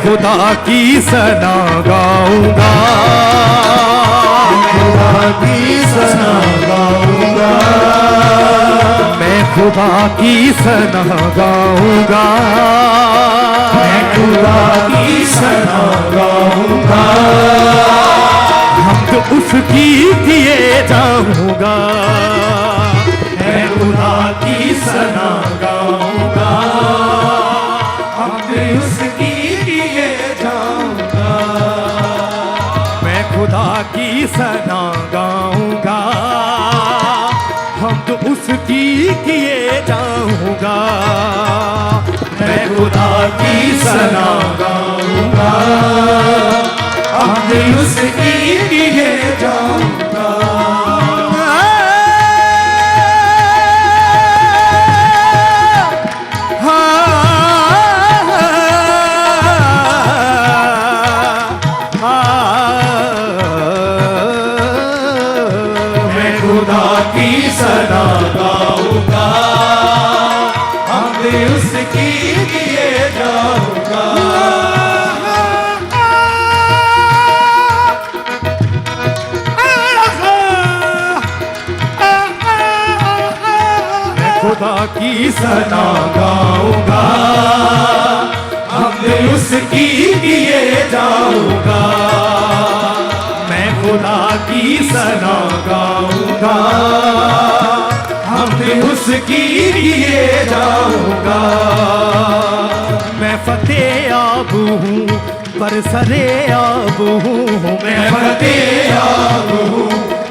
खुदा की सना गाऊंगा, खुदा की सना गाऊंगा, मैं खुदा की सना गाऊंगा, मैं खुदा की सना गाऊंगा, हमद उसकी किए जाऊंगा, मैं खुदा की सना गाऊंगा, हमद उसकी किए जाऊंगा, मैं खुदा की सना गाऊंगा, हमद उसकी किए जाऊंगा, मैं खुदा की सना गाऊंगा, हमद उसकी किए जाऊंगा। खुदा की सना गाऊंगा, हमद उसकी किए जाऊंगा, मैं खुदा की सना गाऊंगा, हमद उसकी किए जाऊंगा, मैं खुदा की सना गाऊंगा, हमद उसकी किए जाऊंगा, मैं फतेह आब हूँ बरसरे आब हूँ, मैं फतेह आब हूँ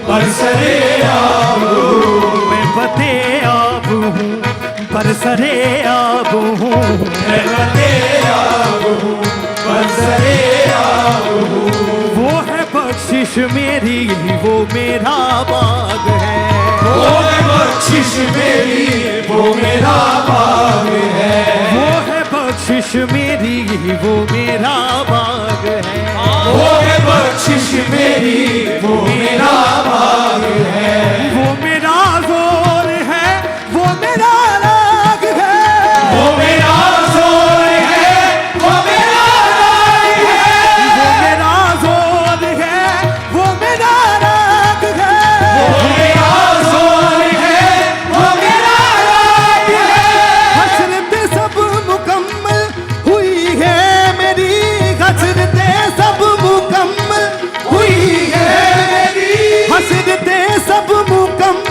बरसरे आब हूँ, मैं फतेह आब हूँ बरसरे आब हूँ, मैं फतेह आब हूँ बरसरे आब हूँ, वो है बख्शिश मेरी वो मेरा बाग है, वो है बख्शिश मेरी वो मेरा बाग है, वो है बख्शिश मेरी वो मेरा बाग है, वो है बख्शिश मेरी वो मेरा बाग है, वो मेरा जोर है वो मेरा राग है, वो मेरा जोर है वो मेरा राग है, वो मेरा जोर है वो मेरा राग है, वो मेरा जोर है वो मेरा राग है, हसरतें सब मुकम्मल हुई है मेरी, हसरतें सब मुकम्मल हुई है मेरी, हसरतें सब मुकम्मल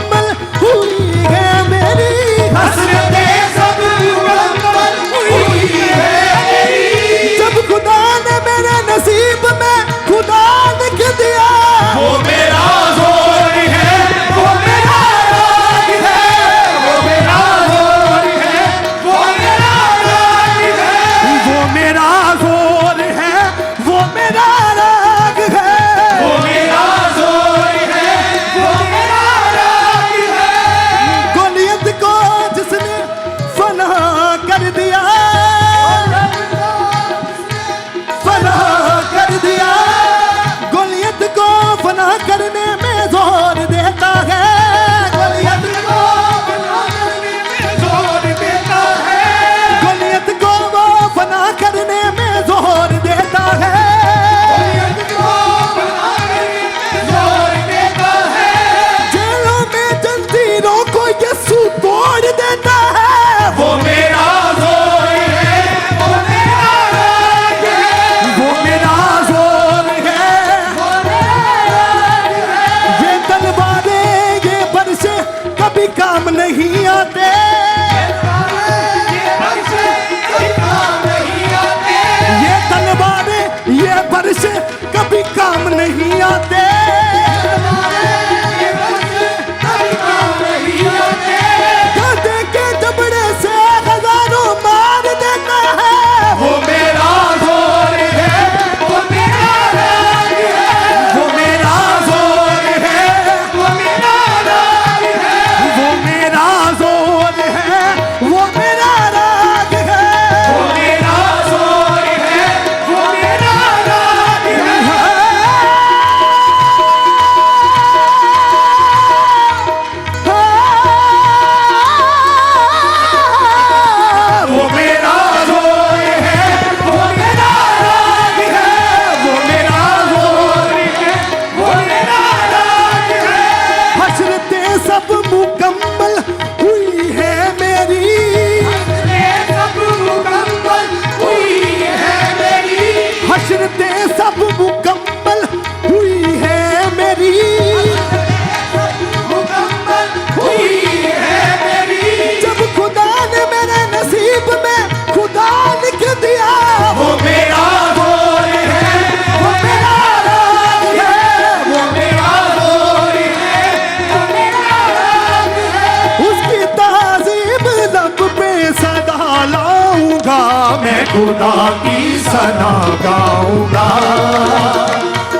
मैं खुदा की सना गाऊंगा,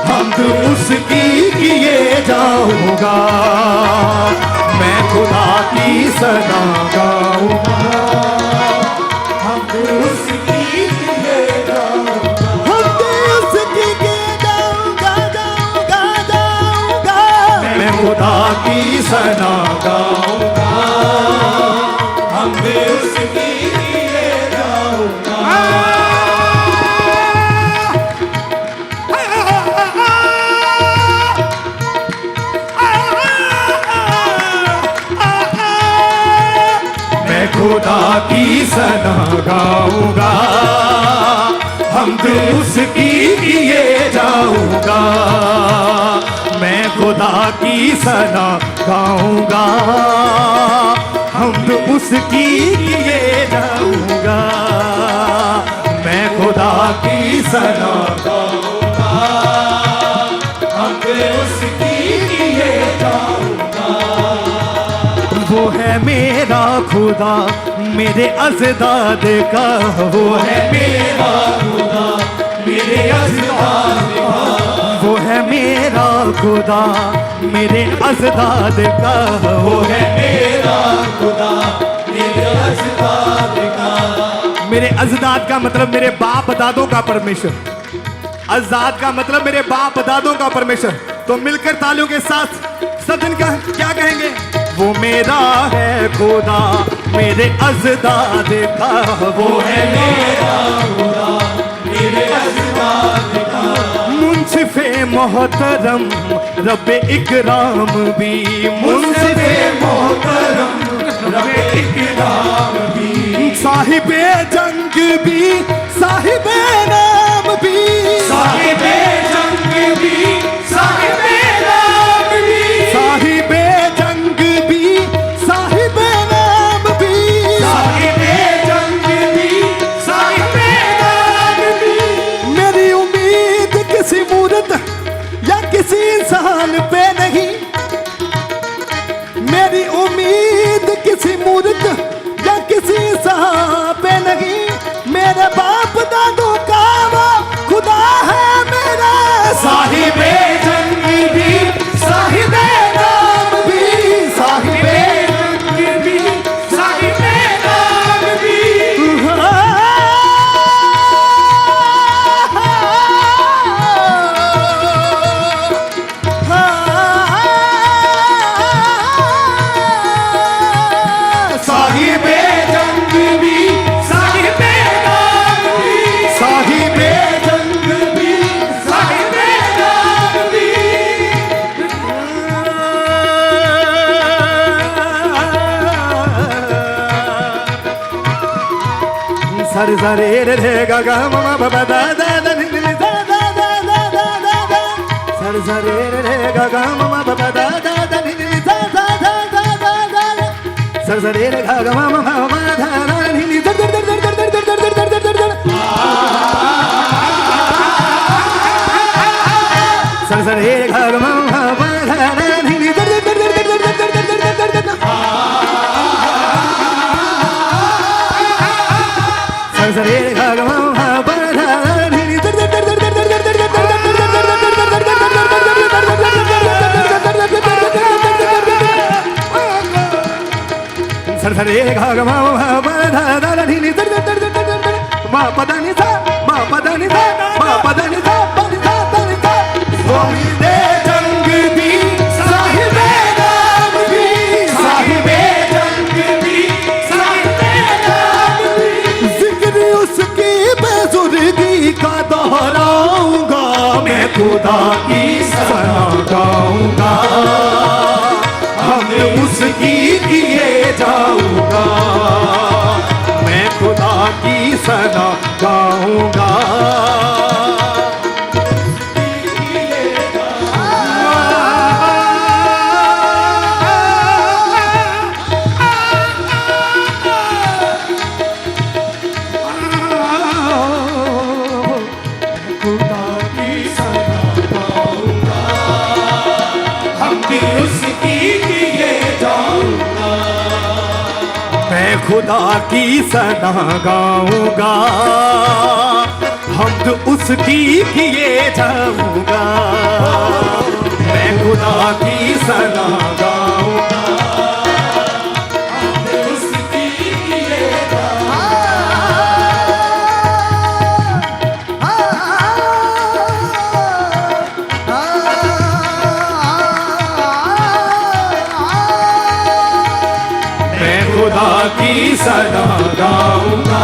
हमद उसकी किए जाऊंगा, मैं खुदा की सना गाऊंगा, हमद उसकी किए जाऊंगा, हमद उसकी किए जाऊंगा, जाऊंगा, जाऊंगा। मैं खुदा की सना गाऊंगा, हमद उसकी किए जाऊंगा। मैं खुदा की सना गाऊंगा, हमद उसकी किए जाऊंगा, मैं खुदा की सना गाऊंगा, हमद उसकी किए जाऊंगा, मैं खुदा की सना गाऊंगा, हमद उसकी किए जाऊंगा। वो है मेरा खुदा मेरे अज़दाद का, वो है मेरा खुदा मेरे अज़दाद का, वो है मेरा खुदा मेरे अज़दाद का, वो है मेरा खुदा मेरे अज़दाद का। मेरे अज़दाद का मतलब मेरे बाप दादों का परमेश्वर, अज़दाद का मतलब मेरे बाप दादों का परमेश्वर। तो मिलकर तालियों के साथ सब दिन का क्या कहेंगे? वो मेरा है खुदा मेरे अज़दाद का, वो है मेरा खुदा मेरे अज़दाद का, मुंसिफ़े मोहतरम रब्बे इकराम भी, मुंसिफ़े मोहतरम रब्बे इकराम भी, साहिबे जंग भी साहिबे नाम भी, साहिबे जंग भी साहिबे नाम भी, साहिबे जंग भी साहिबे नाम भी, साहिबे जंग भी साहिबे नाम भी। मेरी उम्मीद किसी मूरत या किसी इंसान पे नहीं, मेरी उम्मीद किसी मूरत या किसी इंसान पे नहीं, मेरे बाप दादों का वो खुदा है मेरा, साहिबे जंग भी साहिबे नाम भी, साहिबे जंग भी साहिबे नाम भी। साहिबे जंग भी साहिबे नाम भी, साहिबे जंग भी साहिबे नाम भी। सर सरे रे रे गा गा म म ब दा दा दा नि नि दा दा दा दा दा दा दा, सर सरे रे रे गा गा म म ब दा दा दा नि नि दा दा दा दा दा दा, सर सरे रे गा गा म म ब दा दा नि नि दर दर दर दर दर दर दर दर दर दर दर, सर सरे रे गा गा म म ब दा दा नि नि दर दर दर दर दर दर दर दर दर दर, सर सरे रे गा गा म म ब दा नि नि दर दर दर दर दर दर दर दर दर सर सरे गा गा म म ब दा दा नि नि दर दर दर दर दर दर, म प दा नि सा म प दा नि सा म प दा नि सा प नि सा दा नि सा। साहिबे जंग भी साहिबे नाम भी, साहिबे जंग भी साहिबे नाम भी, जिक्र उसकी बेजुर्गी का दोहराऊंगा, मैं खुदा की सना गाऊंगा, हम उसकी किए जाऊंगा, मैं खुदा की सना गाऊंगा। खुदा की सना गाऊंगा, हम भी उसकी किए जाऊंगा, मैं खुदा खुदा की सना गाऊंगा, हमद उसकी किए जाऊंगा। मैं खुदा की सना गाऊंगा, हमद उसकी किए खुदा की सना गाऊंगा,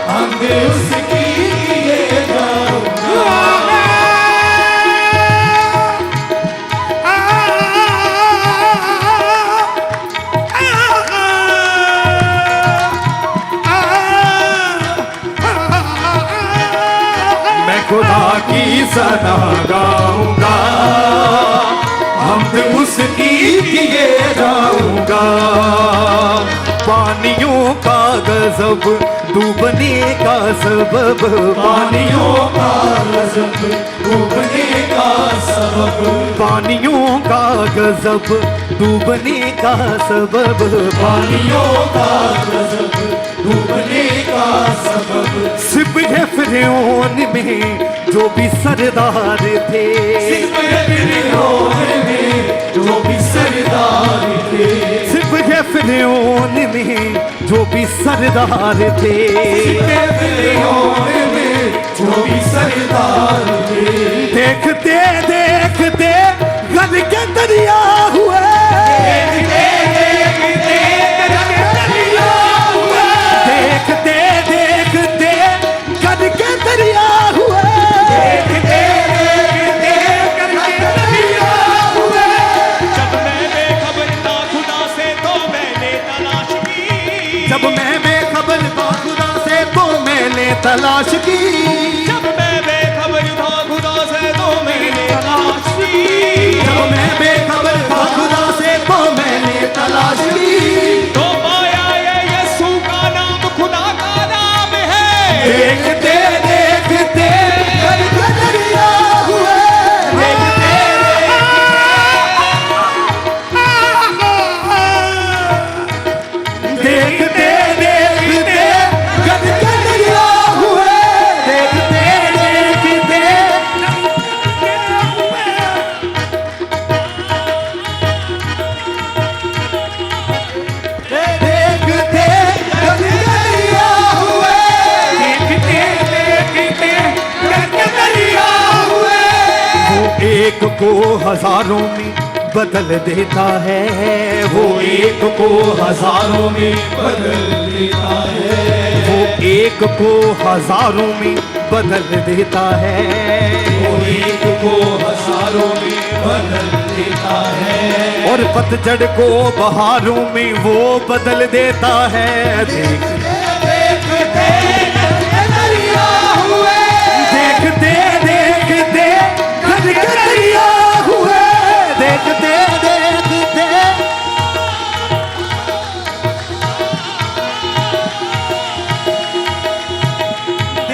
हमद उसकी किए जाऊंगा। मैं खुदा की सना गाऊंगा, हमद उसकी किए जाऊंगा। पानियों का गजब डूबने का सबब, पानियों का गजब डूबने का सबब, पानियों का गजब डूबने का सबब, पानियों का गजब डूबने का सबब। सिपह फिरौन में जो भी सरदार थे, सिपह फिरौन में जो भी सरदार थे, सिपह फिरौन में जो भी सरदार थे, सिपह फिरौन में जो भी सरदार थे। देखते देखते गद के दरिया हुए, देखते देखते गद के दरिया हुए, देखते देखते गद के दरिया हुए, देखते देखते गद के दरिया हुए। जब मैं बेखबर था खुदा से तो मैंने तलाश की, जब मैं बेखबर था खुदा से तो मैंने तलाश की, जब मैं बेखबर था खुदा से तो मैंने तलाश की, जब मैं बेखबर था खुदा से तो मैंने तलाश की। तो पाया ये यीशु का नाम खुदा का नाम है। देखते देखते गद के दरिया हुए, देखते देखते देखते गद के दरिया हुए, देखते देखते देखते गद के दरिया हुए, देखते देखते गद के दरिया हुए। वो एक को हजारों में बदल देता है, वो एक को हजारों में बदल देता है, वो एक को हजारों में बदल देता है, वो एक को हजारों में बदल देता है। और पतझड़ को बहारों में वो बदल देता है। देखते देखते दरिया हुए, देखते देखते गद के दरिया हुए, देखते देखते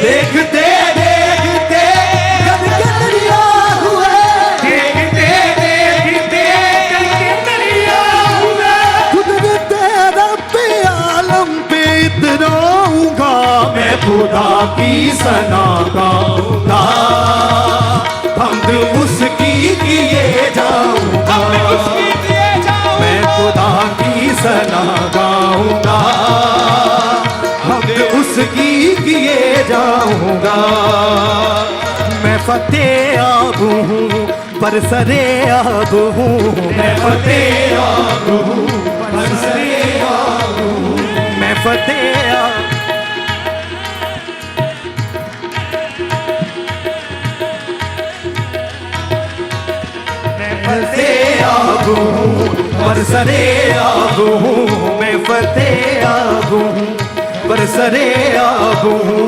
देखते देखते गद के दरिया हुए, देखते देखते गद के दरिया हुए। कुदरत रब्बे आलम पे इतराऊंगा, मैं खुदा की सना गाऊंगा, हमद उसकी किए जाऊंगा, मैं खुदा की सना गाऊंगा, हमद उसकी किए जाऊंगा। मैं फतेह आब हूँ बरसरे आब हूँ, मैं फतेह आब हूँ बरसरे आब हूँ, मैं फतेह आब फतेह आब हूँ बरसरे आब हूँ, मैं फतेह आब हूँ बरसरे आब हूँ।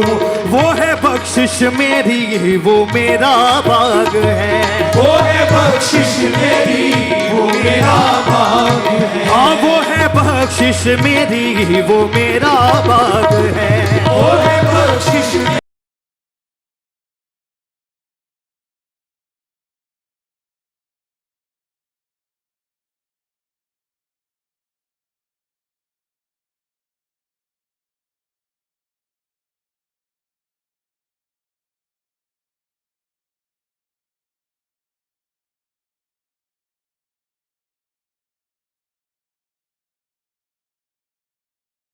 वो है बख्शिश मेरी, वो मेरा बाग है, वो है बख्शिश मेरी, वो मेरा बाग है। हाँ वो है बख्शिश मेरी, वो मेरा बाग